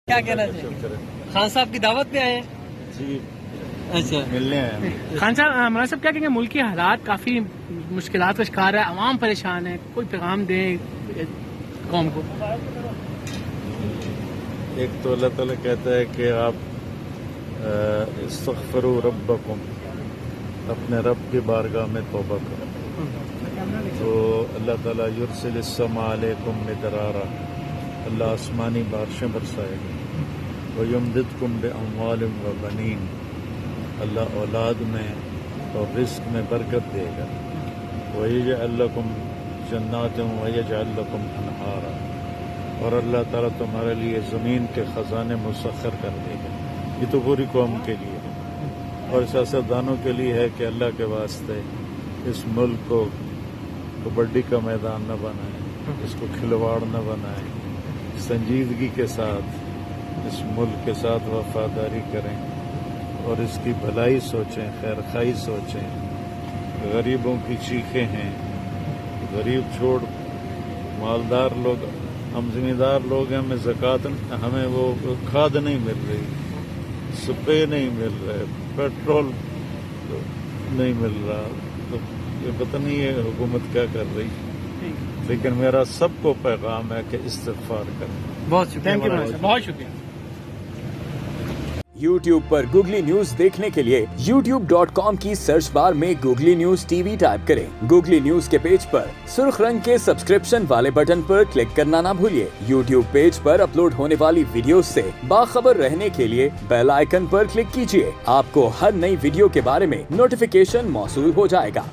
کیا کہنا چاہیے؟ خان صاحب کی دعوت پہ آئے ہیں؟ جی اچھا ملنے ہیں. خان صاحب، مولانا صاحب کیا کہیں گے؟ ملکی حالات کافی مشکلات کا شکار ہے، عوام پریشان ہے، کوئی پیغام دیں قوم کو. ایک تو اللہ تعالیٰ کہتا ہے کہ آپ استغفروا ربکم، اپنے رب کی بارگاہ میں توبہ کرو، تو اللہ تعالیٰ یرسل السماء علیکم مدرارا، اللہ آسمانی بارشیں برسائے گا. ویمددکم باموال وبنین، اللہ اولاد میں اور رزق میں برکت دے گا. ویجعل لکم جنات ویجعل لکم انہارا، اور اللہ تعالیٰ تمہارے لیے زمین کے خزانے مسخر کر دے گا. یہ تو پوری قوم کے لیے ہے، اور سیاستدانوں کے لیے ہے کہ اللہ کے واسطے اس ملک کو کبڈی کا میدان نہ بنائیں، اس کو کھلواڑ نہ بنائیں، سنجیدگی کے ساتھ اس ملک کے ساتھ وفاداری کریں اور اس کی بھلائی سوچیں، خیر خائی سوچیں. غریبوں کی چیخیں ہیں، غریب چھوڑ مالدار لوگ، ہم زمیندار لوگ ہیں، ہمیں زکوٰۃ، ہمیں وہ کھاد نہیں مل رہی، سپرے نہیں مل رہے، پیٹرول نہیں مل رہا، تو یہ پتہ نہیں یہ حکومت کیا کر رہی. لیکن میرا سب کو پیغام ہے کہ استغفار کریں. بہت شکریہ تھینک یو، مولانا صاحب. بہت شکریہ. YouTube پر گوگلی نیوز دیکھنے کے لیے youtube.com کی سرچ بار میں googly news T V type کریں. گوگلی نیوز کے پیج پر سرخ رنگ کے سبسکرپشن والے بٹن پر کلک کرنا نہ بھولیے. YouTube پیج پر اپلوڈ ہونے والی ویڈیوز سے باخبر رہنے کے لیے بیل آئیکن پر کلک کیجیے. آپ کو ہر نئی ویڈیو کے بارے میں نوٹیفیکیشن موصول ہو جائے گا.